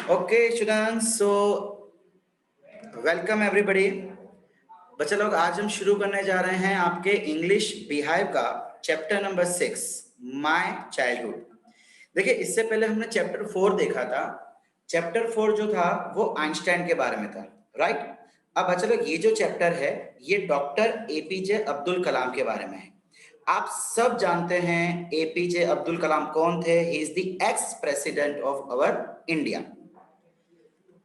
Okay, Shubham. So, welcome everybody. बच्चा लोग आज हम शुरू करने जा रहे हैं आपके इंग्लिश बिहाइव का चैप्टर नंबर 6 माय चाइल्डहुड। देखिए, इससे पहले हमने चैप्टर 4 देखा था। चैप्टर 4 जो था वो आइंस्टाइन के बारे में था, राइट। अब बच्चा लोग ये जो चैप्टर है ये डॉक्टर एपीजे अब्दुल कलाम के बारे में है। आप सब जानते हैं एपीजे अब्दुल कलाम कौन थे। He is the ex president of our India.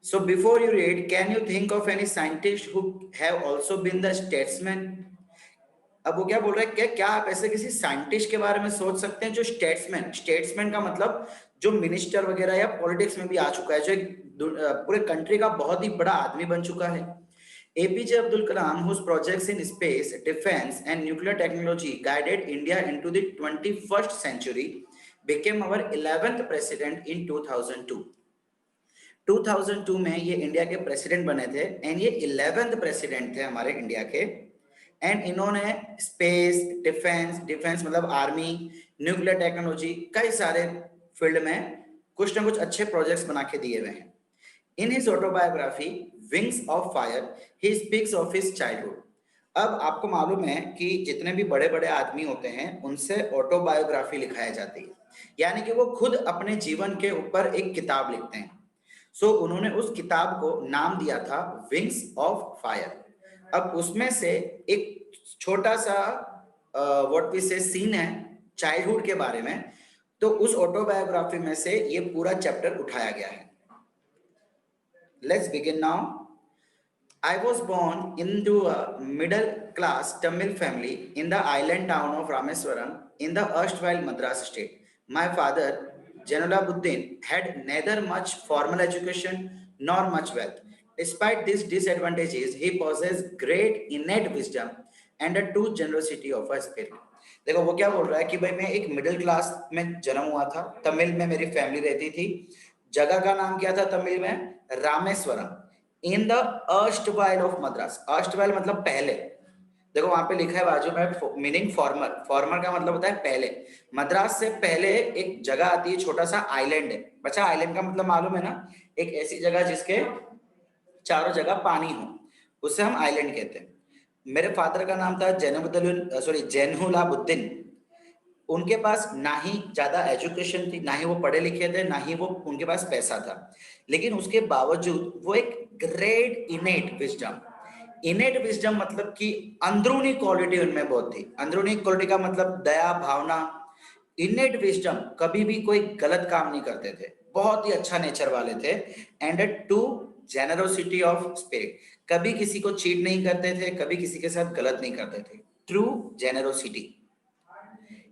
So before you read, can you think of any scientist who have also been the statesman? अब वो क्या बोल रहा है, क्या आप ऐसे किसी साइंटिस्ट के बारे में सोच सकते हैं जो स्टेट्समैन का मतलब जो मिनिस्टर वगैरह या पॉलिटिक्स में भी आ चुका है, जो पूरे कंट्री का बहुत ही बड़ा आदमी बन चुका है। APJ Abdul Kalam whose projects in space, defense and nuclear technology guided India into the 21st century became our 11th president in 2002। 2002 में ये इंडिया के प्रेसिडेंट बने थे एंड ये 11th प्रेसिडेंट थे हमारे इंडिया के। एंड इन्होंने स्पेस डिफेंस मतलब आर्मी, न्यूक्लियर टेक्नोलॉजी, कई सारे फील्ड में कुछ ना कुछ अच्छे प्रोजेक्ट्स बना के दिए हुए हैं। In his autobiography wings of fire he speaks of his childhood. अब आपको मालूम है कि जितने भी बड़े बड़े आदमी होते हैं उनसे ऑटोबायोग्राफी लिखाई जाती है, यानी कि वो खुद अपने जीवन के ऊपर एक किताब लिखते हैं। सो उन्होंने उस किताब को नाम दिया था विंग्स ऑफ फायर। अब उसमें से एक छोटा सा व्हाट वी से सीन है चाइल्डहुड के बारे में, तो उस ऑटोबायोग्राफी में से ये पूरा चैप्टर उठाया गया है। Let's begin now. I was born into a middle class Tamil family in the island town of Rameswaram in the erstwhile Madras state. My father, Janulabuddin, had neither much formal education nor much wealth. Despite these disadvantages, he possessed great innate wisdom and a true generosity of a spirit. देखो वो क्या बोल रहा है कि भाई मैं एक मिडिल क्लास में जन्म हुआ था, तमिल में मेरी फैमिली रहती थी। जगह का नाम क्या था तमिल में? Rameswaram. In the erstwhile of Madras. Erstwhile मतलब पहले। देखो वहां पे लिखा है बाजू में मीनिंग फॉर्मर। फॉर्मर का मतलब होता है पहले। मद्रास से पहले एक जगह आती है, छोटा सा आइलैंड है। बच्चा आइलैंड का मतलब मालूम है ना? एक ऐसी जगह जिसके चारों जगह पानी हो, उसे हम आइलैंड कहते हैं। मेरे फादर का नाम था जैनुलाबुद्दीन। उनके पास ना ही ज्यादा एजुकेशन थी, ना ही वो पढ़े लिखे थे, ना ही वो उनके पास पैसा था, लेकिन उसके बावजूद वो एक ग्रेट इनेट विजडम मतलब कि अंदरूनी क्वालिटी उनमें बहुत थी। अंदरूनी क्वालिटी का मतलब दया भावना। इनेट विजडम, कभी भी कोई गलत काम नहीं करते थे, बहुत ही अच्छा नेचर वाले थे। And to generosity of spirit, कभी किसी को चीट नहीं करते थे, कभी किसी के साथ गलत नहीं करते थे। True generosity.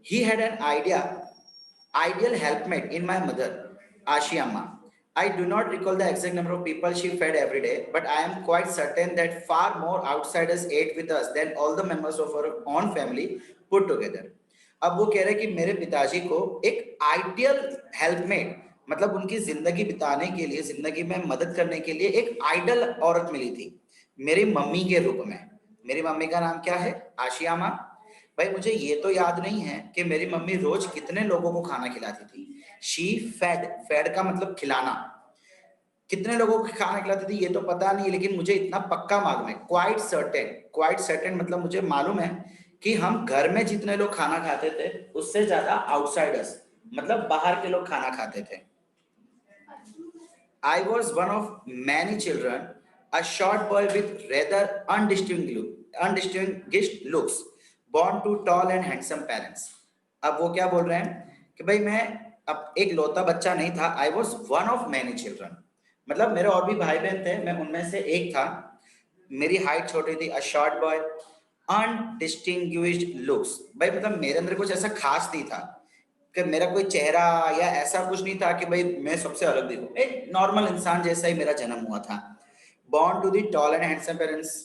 He had an ideal helpmate in my mother, Ashiyamma. I do not recall the exact number of people she fed every day, but I am quite certain that far more outsiders ate with us than all the members of our own family put together. अब वो कह रहे हैं कि मेरे पिताजी को एक आइडियल हेल्पमेट मतलब उनकी जिंदगी बिताने के लिए, जिंदगी में मदद करने के लिए एक आइडल औरत मिली थी मेरी मम्मी के रूप में। मेरी मम्मी का नाम क्या है? आशिया माँ। भाई मुझे ये तो याद नहीं है कि मेरी मम्मी रोज कितने लोगों को खाना खिलाती थी। शी फेड, फेड का मतलब खिलाना। कितने लोगों को खाना खिलाती थी ये तो पता नहीं, लेकिन मुझे इतना पक्का मालूम है, क्वाइट सर्टेन मतलब मुझे मालूम है कि हम घर में जितने लोग खाना खाते थे उससे ज्यादा आउटसाइडर्स मतलब बाहर के लोग खाना खाते थे। I was one of many children, a short boy with rather undistinguished looks, born to tall and handsome parents. अब वो क्या बोल रहे हैं कि भाई मैं अब एक लौता बच्चा नहीं था। I was one of many children, मतलब मेरे और भी भाई बहन थे, मैं उनमें से एक था। मेरी हाइट छोटी थी। A short boy, undistinguished looks, भाई मतलब मेरे अंदर कुछ ऐसा खास नहीं था कि मेरा कोई चेहरा या ऐसा कुछ नहीं था कि भाई मैं सबसे अलग दिखूं। एक नॉर्मल इंसान जैसा ही मेरा जन्म हुआ था। Born to the tall and handsome parents.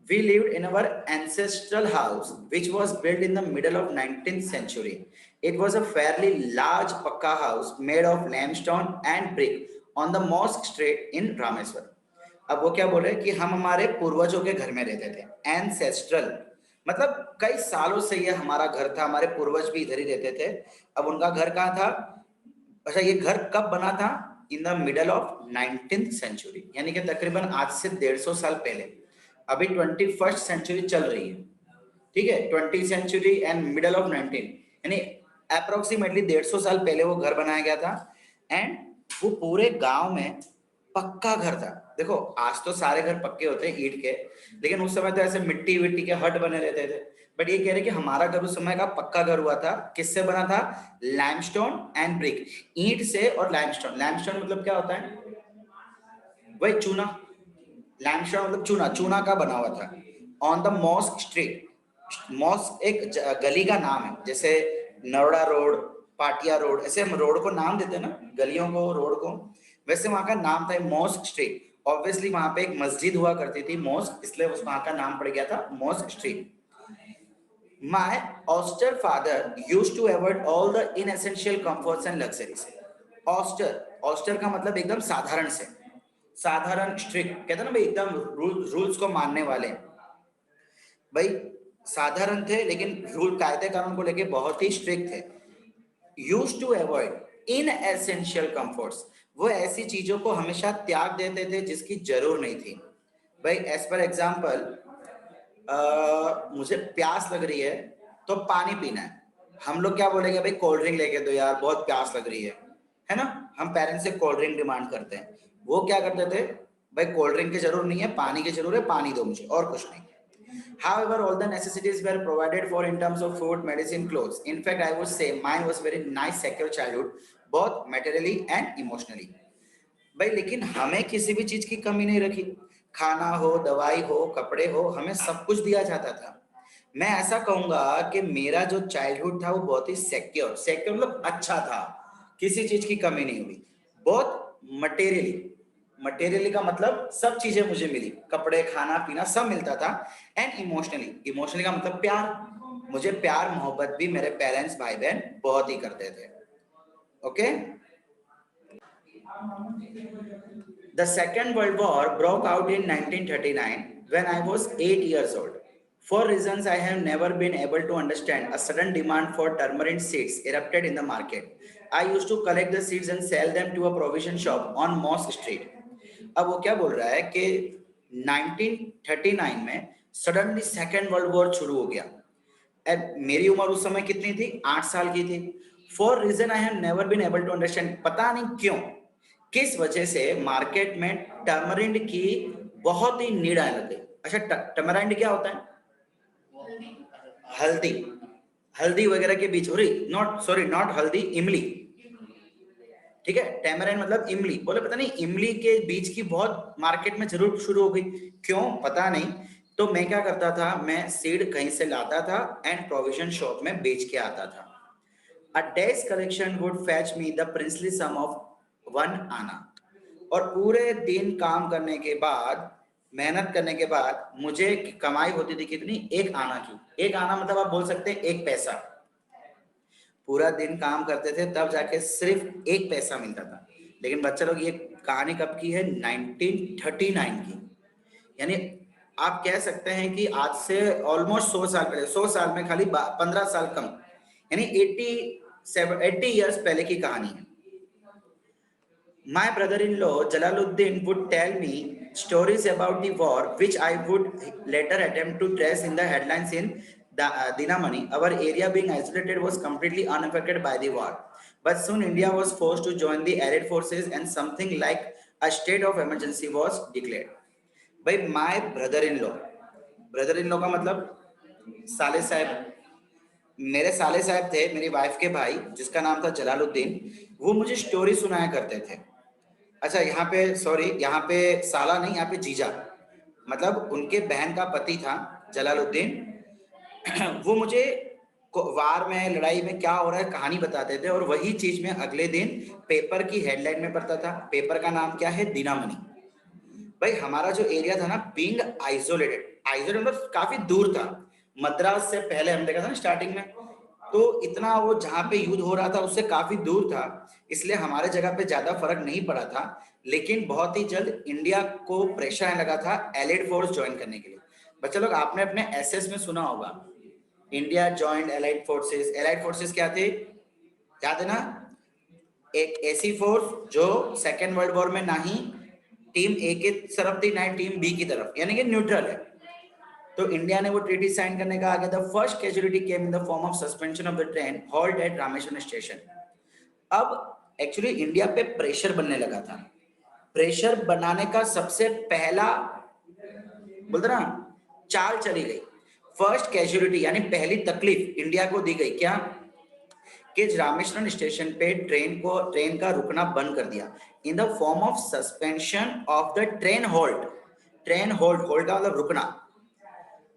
We lived in our ancestral house, which was built in the middle of 19th century. It was a fairly large pakka house made of limestone and brick on the mosque street in Rameswaram. अब वो क्या बोल रहे हैं कि हम हमारे पूर्वजों के घर में रहते थे। एंसेस्ट्रल मतलब कई सालों से ये हमारा घर था, हमारे पूर्वज भी इधर ही रहते थे। अब उनका घर कहाँ था? अच्छा, ये घर कब बना था? In the middle of 19th century, यानी कि तकरीबन आज से 150 साल पहले। अभी 21st सेंचुरी चल रही है, ठीक है, 20th century and middle of 19, यानी अप्रोक्सीमेटली 150 साल पहले वो घर बनाया गया था। एंड वो पूरे गांव में पक्का घर था। देखो आज तो सारे घर पक्के होते हैं ईंट के, लेकिन उस समय तो ऐसे मिट्टी विट्टी के हट बने रहते थे। बट ये कह रहे कि हमारा घर उस समय का पक्का घर हुआ था। किससे बना था? लाइमस्टोन एंड ब्रिक, ईंट से और लाइमस्टोन। लाइमस्टोन मतलब क्या होता है? वही चूना। लाइमस्टोन मतलब चूना, चूना का बना हुआ था। On the mosque street, mosque एक गली का नाम है, जैसे नरोड़ा रोड, पाटिया रोड, ऐसे हम रोड को नाम देते हैं ना, गलियों को, रोड को, वैसे वहां का नाम था मॉस्क स्ट्रीट। ऑब्वियसली वहां पे एक मस्जिद हुआ करती थी मॉस्क, इसलिए उस वहां का नाम पड़ गया था mosque street. My austere father used to avoid all the inessential comforts and luxuries. Austere, austere का मतलब एकदम साधारण से, साधारण, स्ट्रिक्ट कहते हैं ना भाई, एकदम रूल्स को मानने वाले भाई। साधारण थे लेकिन रूल कायदे कानून को लेके बहुत ही स्ट्रिक्ट थे। यूज्ड टू अवॉइड इनएसेंशियल कंफर्ट्स, वो ऐसी चीजों को हमेशा त्याग देते थे जिसकी जरूर नहीं थी। भाई एज पर एग्जाम्पल, मुझे प्यास लग रही है तो पानी पीना है, हम लोग क्या बोलेंगे? भाई कोल्ड ड्रिंक लेके दो यार, बहुत प्यास लग रही है ना? हम पेरेंट्स से कोल्ड ड्रिंक डिमांड करते हैं। वो क्या करते थे? भाई कोल्ड ड्रिंक की जरूर नहीं है, पानी की जरूर है, पानी दो मुझे, और कुछ नहीं। However, all the necessities were provided for in terms of food, medicine, clothes. In fact, I would say mine was very nice, secure childhood, both materially and emotionally. भाई लेकिन हमें किसी भी चीज की कमी नहीं रखी। खाना हो, दवाई हो, कपड़े हो, हमें सब कुछ दिया जाता था। मैं ऐसा कहूंगा कि मेरा जो चाइल्डहुड था वो बहुत ही सिक्योर, सिक्योर मतलब अच्छा था, किसी चीज की कमी नहीं हुई। बहुत मटेरियली, मटेरियली का मतलब सब चीजें मुझे मिली, कपड़े, खाना पीना सब मिलता था। एंड इमोशनली, इमोशनली का मतलब प्यार, मुझे प्यार मोहब्बत भी मेरे पेरेंट्स भाई बहन बहुत ही करते थे। Okay. The Second World War broke out in 1939 when I was 8 years old. For reasons I have never been able to understand, a sudden demand for turmeric seeds erupted in the market. I used to collect the seeds and sell them to a provision shop on Mosque Street. अब वो क्या बोल रहा है कि 1939 में suddenly second world war शुरू हो गया। मेरी उम्र उस समय कितनी थी? 8 साल की थी। For reason I have never been able to understand, पता नहीं क्यों, किस वजह से मार्केट में टर्मरिंड की बहुत ही नीड आने लग गई। अच्छा, टर्मरिंड क्या होता है? हल्दी, हल्दी वगैरह के बीच, नॉट हल्दी, इमली, ठीक है। टैमरिंड मतलब इमली, बोले पता नहीं इमली के बीज की बहुत मार्केट में जरूर शुरू हो गई, क्यों पता नहीं। तो मैं क्या करता था, मैं सीड कहीं से लाता था एंड प्रोविजन शॉप में बेच के आता था। A day's collection would fetch me the princely sum of 1 आना। और पूरे दिन काम करने के बाद, मेहनत करने के बाद मुझे कमाई होती थी कितनी? 1 आना की। 1 आना मतलब आप बोल सकते हैं 1 पैसा। पूरा दिन काम करते थे तब जाके सिर्फ 1 पैसा मिलता था। लेकिन बच्चे लोग, ये कहानी कब की है? 1939 की। यानी आप कह सकते हैं कि आज से ऑलमोस्ट 100 साल पहले, 100 साल में खाली 15 साल कम, यानी 80 ईयर्स पहले की कहानी है। My brother-in-law Jalaluddin would tell me stories about the war, which I would later attempt to trace in the headlines in Dinamani. Our area being isolated was completely unaffected by the war. But soon India was forced to join the Allied forces and something like a state of emergency was declared. By my brother-in-law, brother-in-law का मतलब साले साहब, मेरे साले साहब थे मेरी wife के भाई, जिसका नाम था जलालुद्दीन। वो मुझे स्टोरी सुनाया करते थे। अच्छा यहाँ पे सॉरी, यहाँ पे साला नहीं, यहाँ पे जीजा, मतलब उनके बहन का पति था जलालुद्दीन। वो मुझे वार में, लड़ाई में क्या हो रहा है कहानी बताते थे, और वही चीज में अगले दिन पेपर की हेडलाइन में पढ़ता था। पेपर का नाम क्या है? दिनामणि। भाई हमारा जो एरिया था ना, बीइंग आइसोलेटेड, आइसोलेटेड मतलब काफी दूर था। मद्रास से पहले हम देखा था ना स्टार्टिंग में, तो इतना वो जहाँ पे युद्ध हो रहा था उससे काफी दूर था, इसलिए हमारे जगह पे ज्यादा फर्क नहीं पड़ा था। लेकिन बहुत ही जल्द इंडिया को प्रेशर आने लगा था एलाइड फोर्स ज्वाइन करने के लिए। बच्चे लोग आपने अपने एसएस में सुना होगा, India joined allied forces. Allied forces क्या थे? याद है ना? एक ऐसी फोर्स जो सेकेंड वर्ल्ड वॉर में ना ही टीम ए की तरफ थी ना ही टीम बी की तरफ, यानी कि न्यूट्रल है। तो इंडिया ने वो ट्रीटी साइन करने का आगे, the first casualty came in the form of suspension of the train halt at Rameswaram station. अब एक्चुअली इंडिया पे प्रेशर बनने लगा था। प्रेशर बनाने का सबसे पहला बोलते ना चाल चली गई, फर्स्ट कैजुअलिटी यानी पहली तकलीफ इंडिया को दी गई, क्या कि रामेश्वरम स्टेशन पे ट्रेन का रुकना बंद कर दिया इन the form of suspension of the train hold. Train hold, hold का मतलब रुकना।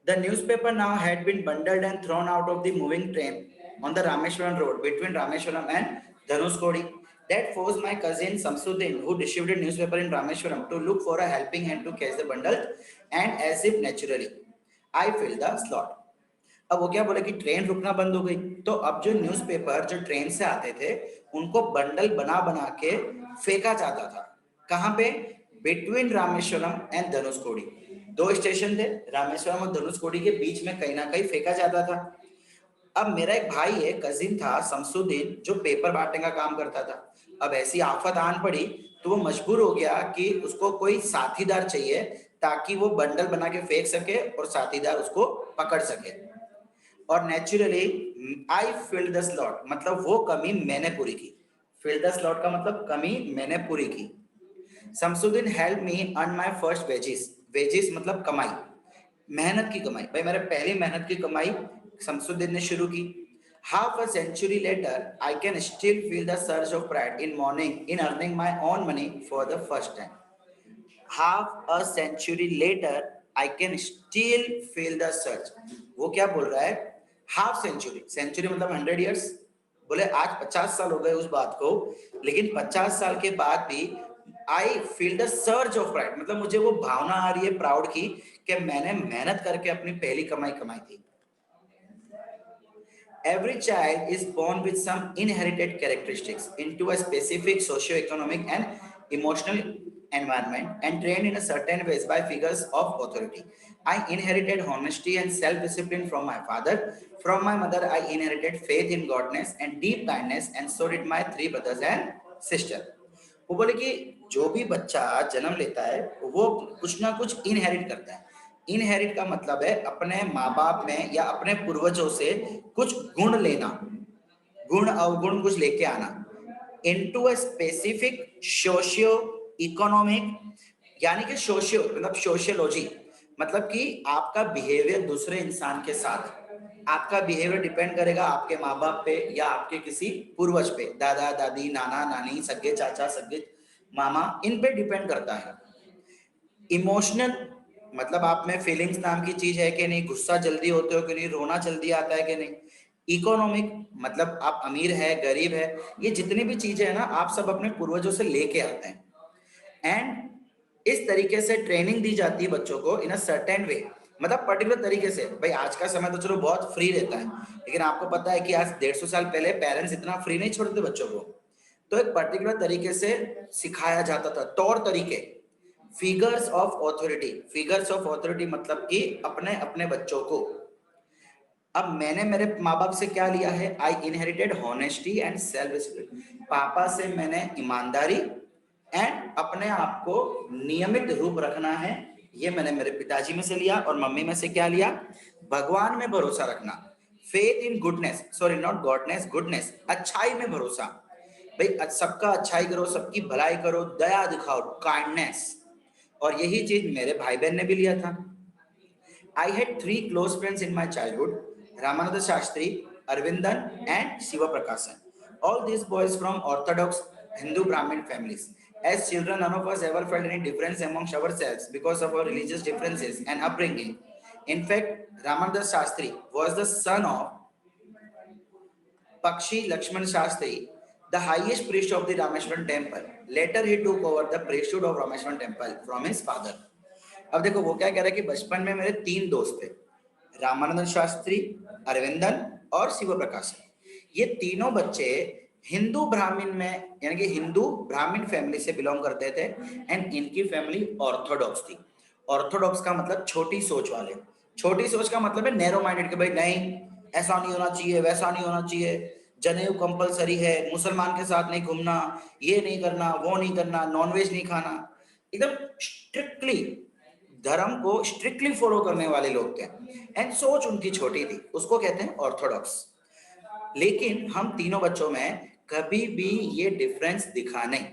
The newspaper now had been bundled and thrown out of the moving train on the Rameshwaram road between Rameshwaram and Dhanushkodi. That forced my cousin Samsuddin, who distributed newspaper in Rameshwaram, to look for a helping hand to catch the bundle, and as if naturally, I filled the slot. अब वो क्या बोले कि train रुकना बंद हो गई, तो अब जो न्यूज़पेपर जो ट्रेन से आते थे उनको बंडल बना बना के फेंका जाता था। कहाँ पे? Between Rameswaram and Dhanushkodi. दो स्टेशन थे, रामेश्वरम और धनुषकोडी के बीच में कहीं ना कहीं फेंका जाता था। अब मेरा एक भाई है, कजिन था शमसुद्दीन, जो पेपर बांटने का काम करता था। अब ऐसी आफत आन पड़ी तो वो मजबूर हो गया कि उसको कोई साथीदार चाहिए ताकि वो बंडल बना के फेंक सके और साथीदार उसको पकड़ सके। और naturally I filled the slot, मतलब वो कमी मैंने पूरी की। फिल द स्लॉट का मतलब कमी मैंने पूरी की। Shamsuddin help me earn my first wages. Wages मतलब कमाई, मेहनत की कमाई। भाई मेरे पहली मेहनत की कमाई शमसुद्दीन ने शुरू की। Half a century later I can still feel the surge of pride in morning in earning my own money for the first time. Half a century later I can still feel the surge. वो क्या बोल रहा है? Half century, century मतलब 100 years. बोले आज 50 साल हो गए उस बात को, लेकिन 50 साल के बाद भी I feel the surge of pride, मतलब मुझे वो भावना आ रही है प्राउड की कि मैंने मेहनत करके अपनी पहली कमाई कमाई थी। Every child is born with some inherited characteristics into a specific socio-economic and emotional environment and trained in a certain ways by figures of authority. I inherited honesty and self-discipline from my father. From my mother, I inherited faith in godness and deep kindness, and so did my 3 brothers and sister. वो बोले कि जो भी बच्चा जन्म लेता है वो कुछ ना कुछ इनहेरिट करता है। इनहेरिट का मतलब है अपने माँ बाप में या अपने पूर्वजों से कुछ गुण लेना, गुण अवगुण कुछ लेके आना। Into a specific socio economic, यानी कि सोशियो मतलब सोशियोलॉजी, मतलब कि आपका बिहेवियर दूसरे इंसान के साथ, आपका बिहेवियर डिपेंड करेगा आपके माँ बाप पे या आपके किसी पूर्वज पे, दादा दादी नाना नानी सगे चाचा सगे मामा, इन पे डिपेंड करता है। इमोशनल मतलब आप में फीलिंग्स नाम की चीज है कि नहीं, गुस्सा जल्दी होते हो कि नहीं, रोना जल्दी आता है कि नहीं। इकोनॉमिक मतलब आप अमीर है गरीब है, ये जितनी भी चीजें है ना आप सब अपने पूर्वजों से लेके आते हैं। एंड इस तरीके से ट्रेनिंग दी जाती है बच्चों को इन अ सर्टेन वे, मतलब पर्टिकुलर तरीके से। भाई आज का समय तो चलो बहुत फ्री रहता है, लेकिन आपको पता है कि आज 150 साल पहले पेरेंट्स इतना फ्री नहीं छोड़ते बच्चों को। तो एक पर्टिकुलर तरीके से सिखाया जाता था, तौर तरीके। Figures of authority, figures of authority मतलब कि अपने अपने बच्चों को। अब मैंने मेरे माँ बाप से क्या लिया है? आई inherited honesty and self discipline. पापा से मैंने ईमानदारी एंड अपने आप को नियमित रूप रखना है, ये मैंने मेरे पिताजी में से लिया। और मम्मी में से क्या लिया? भगवान में भरोसा रखना, faith in goodness, sorry not goodness, goodness, अच्छाई में भरोसा। भाई सबका अच्छाई करो, सबकी भलाई करो, दया दिखाओ, काइंडनेस। और यही चीज मेरे भाई बहन ने भी लिया था। I had 3 close friends in my childhood, Ramananda Shastri, Arvindan and Shiva Prakasan. All these boys from orthodox Hindu Brahmin families. As children, none of us ever felt any difference amongst ourselves because of our religious differences and upbringing. In fact, Ramananda Shastri was the son of Pakshi Lakshman Shastri, the highest priest of the Rameshwaran temple. Later, he took over the priesthood of Rameshwaran temple from his father. अब देखो वो क्या कह रहा है कि बचपन में मेरे 3 दोस्त थे, रामानंदन शास्त्री, अरविंदन और शिव प्रकाशन। ये तीनों बच्चे हिंदू ब्राह्मण में यानी कि हिंदू ब्राह्मण फैमिली से बिलोंग करते थे एंड इनकी फैमिली ऑर्थोडॉक्स थी। ऑर्थोडॉक्स का मतलब छोटी सोच वाले। छोटी सोच का मतलब है नैरो माइंडेड, के भाई नहीं ऐसा नहीं होना चाहिए वैसा नहीं होना चाहिए, जनेऊ कंपलसरी है, मुसलमान के साथ नहीं घूमना, ये नहीं करना, वो नहीं करना, नॉनवेज नहीं खाना, एकदम स्ट्रिक्टली धर्म को स्ट्रिक्टली फॉलो करने वाले लोग थे। एंड सोच उनकी छोटी थी, उसको कहते हैं ऑर्थोडॉक्स। लेकिन हम तीनों बच्चों में कभी भी ये डिफरेंस दिखा नहीं।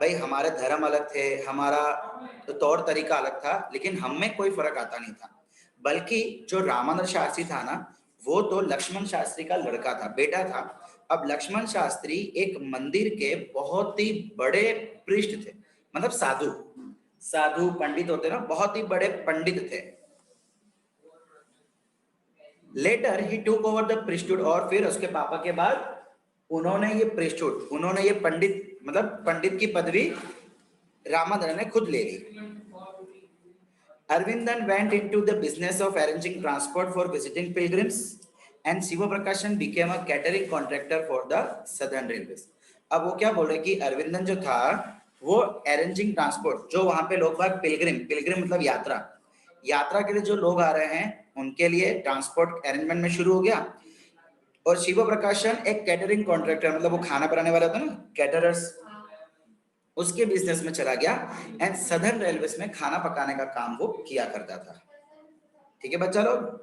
भाई हमारे धर्म अलग थे, हमारा तौर तरीका अलग था, लेकिन हम में कोई फर्क आता नहीं था। बल्कि जो रामानंद शास्त्री था ना, वो तो लक्ष्मण शास्त्री का लड़का था, बेटा था। अब लक्ष्मण शास्त्री एक मंदिर के बहुत ही बड़े पृष्ठ थे, मतलब साधु, साधु पंडित होते ना, बहुत ही बड़े पंडित थे। Letter he took over the प्रिस्टहुड, और फिर उसके पापा के बाद उन्होंने ये प्रिस्टहुड, उन्होंने ये पंडित, मतलब पंडित की पदवी रामानंद ने खुद ले ली। Arvindan went into the business of arranging transport for visiting pilgrims, and Shiva Prakashan became a catering contractor for the Southern Railways. अब वो क्या बोल रहे कि अरविंदन जो था वो अरेंजिंग ट्रांसपोर्ट, जो वहां पे लोग बाग पिलग्रिम, पिलग्रिम मतलब यात्रा, यात्रा के लिए जो लोग आ रहे हैं उनके लिए ट्रांसपोर्ट अरेंजमेंट में शुरू हो गया। और शिव प्रकाशन एक कैटरिंग कॉन्ट्रैक्टर, मतलब वो खाना बनाने वाला था ना, कैटरर्स, उसके बिजनेस में चला गया। एंड सदर्न रेलवेज में खाना पकाने का काम वो किया करता था। ठीक है बच्चा लोग।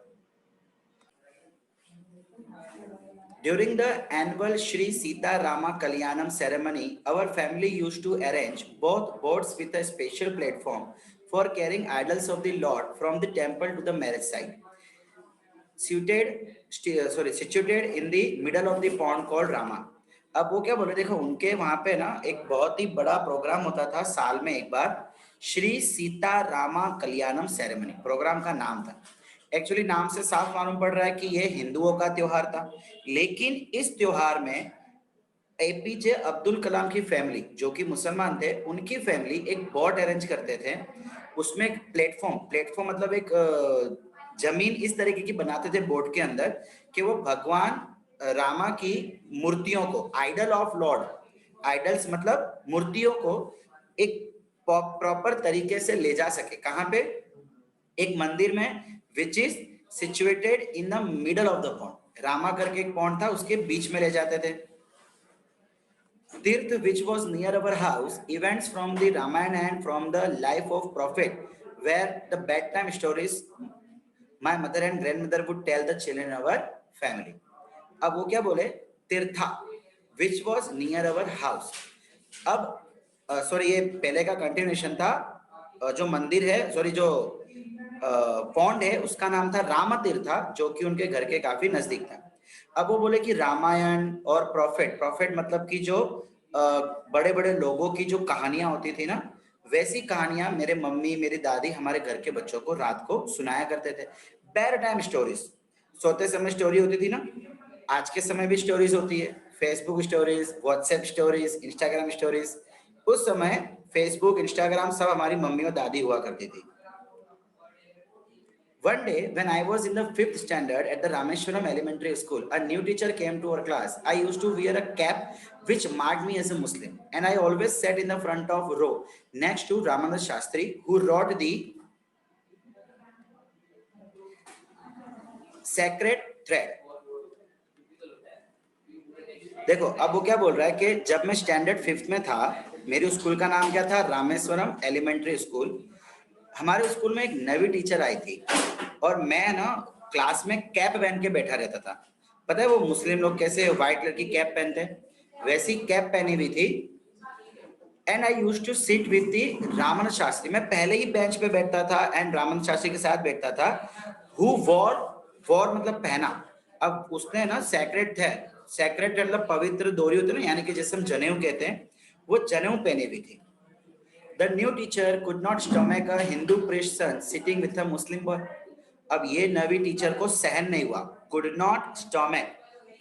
During the annual Shri Sita Rama Kalyanam ceremony, our family used to arrange both boats with a special platform for carrying idols of the Lord from the temple to the marriage site, situated in the middle of the pond called Rama. अब वो क्या बोले, देखो उनके वहां पे ना एक बहुत ही बड़ा प्रोग्राम होता था साल में एक बार, श्री सीता रामा कल्याणम सेरेमनी, प्रोग्राम का नाम था। एक्चुअली नाम से साफ मालूम पड़ रहा है कि ये हिंदुओं का त्योहार था, लेकिन इस त्योहार में एपीजे अब्दुल कलाम की फैमिली, जो कि मुसलमान थे, उनकी फैमिली एक बोट अरेंज करते थे। उसमें एक प्लेटफॉर्म, प्लेटफॉर्म मतलब एक जमीन इस तरीके की बनाते थे बोट के अंदर कि वो भगवान रामा की मूर्तियों को, आइडल ऑफ लॉर्ड, आइडल्स मतलब मूर्तियों को एक प्रॉपर तरीके से ले जा सके। कहां पे? एक मंदिर में, which is situated in the middle of the pond. Rama करके एक पॉन्ड था, उसके बीच में ले जाते थे। तीर्थ which was near our house, events from the Ramayana and from the life of prophet were the bedtime stories my mother and grandmother would tell the children in our family. अब वो क्या बोले, तीर्था which was near our house। अब sorry ये पहले का continuation था। जो मंदिर है, सॉरी जो पॉन्ड है, उसका नाम था राम तीर्था, जो कि उनके घर के काफी नजदीक था। अब वो बोले कि रामायण और प्रॉफिट, प्रॉफिट मतलब कि जो बड़े बड़े लोगों की जो कहानियां होती थी ना, वैसी कहानियां मेरे मम्मी, मेरी दादी हमारे घर के बच्चों को रात को सुनाया करते थे। बेड टाइम स्टोरीज, सोते समय स्टोरी होती थी ना, आज के समय भी स्टोरीज होती है, Facebook stories, WhatsApp stories, Instagram stories. उस समय फेसबुक, इंस्टाग्राम सब हमारी मम्मी और दादी हुआ करती थी। One day, when I was in the 5th standard at the Rameshwaram Elementary School, a new teacher came to our class. I used to wear a cap which marked me as a Muslim, and I always sat in the front of row next to Ramanand Shastri, who wrote the sacred thread. देखो अब वो क्या बोल रहा है कि जब मैं स्टैंडर्ड 5th में था, मेरे स्कूल का नाम क्या था? Rameswaram elementary school. हमारे स्कूल में एक नवी टीचर आई थी और मैं ना क्लास में कैप पहन के बैठा रहता था। पता है वो मुस्लिम लोग कैसे व्हाइट कलर की कैप पहनते हैं, वैसी कैप पहनी हुई थी। And I used to sit with the Ramanand Shastri, मैं पहले ही बेंच पे बैठता था एंड रामानंद शास्त्री के साथ बैठता था। हु वॉर, वॉर मतलब पहना। अब उसने ना सैक्रेड थे, सैक्रेड मतलब पवित्र डोरी होती है ना, यानी कि जैसे हम जनेऊ कहते हैं, वो जनेऊ पहनी हुई थी। The new teacher could not stomach a Hindu priest son sitting with a Muslim boy. अब ये नवी टीचर को सहन नहीं हुआ। Could not stomach,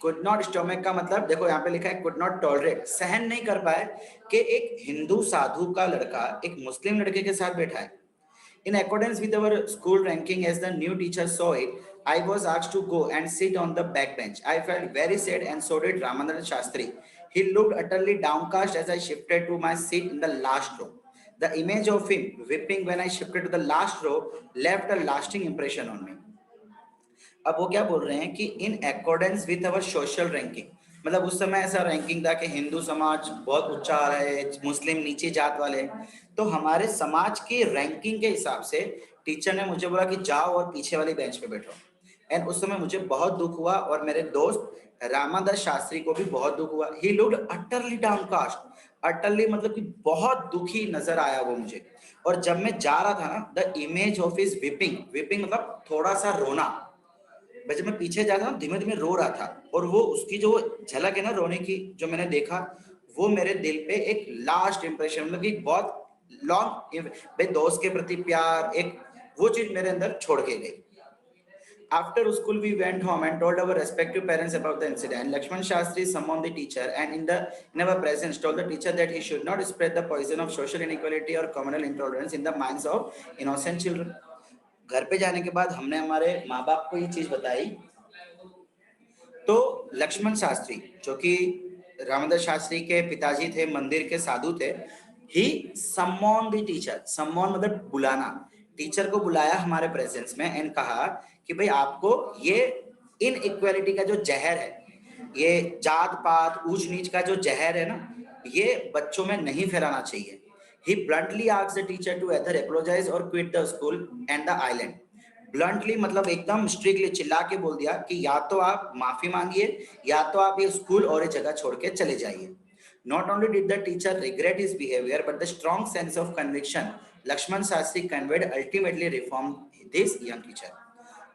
could not stomach का मतलब देखो यहाँ पे लिखा है could not tolerate, सहन नहीं कर पाए कि एक हिंदू साधु का लड़का एक मुस्लिम लड़के के साथ बैठा है। In accordance with our school ranking, as the new teacher saw it, I was asked to go and sit on the back bench. I felt very sad, and so did Ramanand Shastri. He looked utterly downcast as I shifted to my seat in the last row. The image of him weeping when I shifted to the last row left a lasting impression on me. अब वो क्या बोल रहे हैं कि in accordance with our social ranking, मतलब उस समय ऐसा रैंकिंग था कि हिंदू समाज बहुत ऊंचा आ रहा है, मुस्लिम नीचे जात वाले। तो हमारे समाज की रैंकिंग के हिसाब से टीचर ने मुझे बोला कि जाओ और पीछे वाली बेंच पे बैठो। एंड उस समय मुझे बहुत दुख हुआ, और मेरे दोस्त रामादास शास्त्री को भी बहुत दुख हुआ। He looked utterly downcast, utterly मतलब कि बहुत दुखी नजर आया वो मुझे। और जब मैं जा रहा था ना, the image of is weeping, weeping मतलब थोड़ा सा रोना। मैं जब मैं पीछे जा रहा था धीमे धीमे रो रहा था, और वो उसकी जो झलक है ना रोने की, जो मैंने देखा, वो मेरे दिल पे एक लास्ट इंप्रेशन, मतलब कि बहुत लॉन्ग, भाई दोस्त के प्रति प्यार, एक वो चीज मेरे अंदर छोड़ के गई। After school, we went home and told our respective parents about the incident. Lakshman Shastri summoned the teacher and in our presence told the teacher that he should not spread the poison of social inequality or communal intolerance in the minds of innocent children. घर पे जाने के बाद हमने हमारे माँ बाप को ये चीज बताई। तो लक्ष्मण शास्त्री, जो कि रामदास शास्त्री के पिताजी थे, मंदिर के साधु थे, ही सम्मॉन द टीचर, सम्मॉन मतलब बुलाना, टीचर को बुलाया हमारे प्रेजेंस में एंड कहा कि भाई आपको ये इन इक्वालिटी का जो जहर है, ये जात पात ऊंच नीच का जो जहर है ना, ये बच्चों में नहीं फैलाना चाहिए। He bluntly asked the teacher to either apologize or quit the school and the island. Bluntly मतलब एकदम स्ट्रिक्टली चिल्ला के बोल दिया कि या तो आप माफी मांगिए, या तो आप ये स्कूल और ये जगह छोड़ के चले जाइए। Not only did the teacher regret his behavior, but the strong sense of conviction Lakshman Shastri conveyed ultimately reformed this young teacher.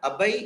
अब भाई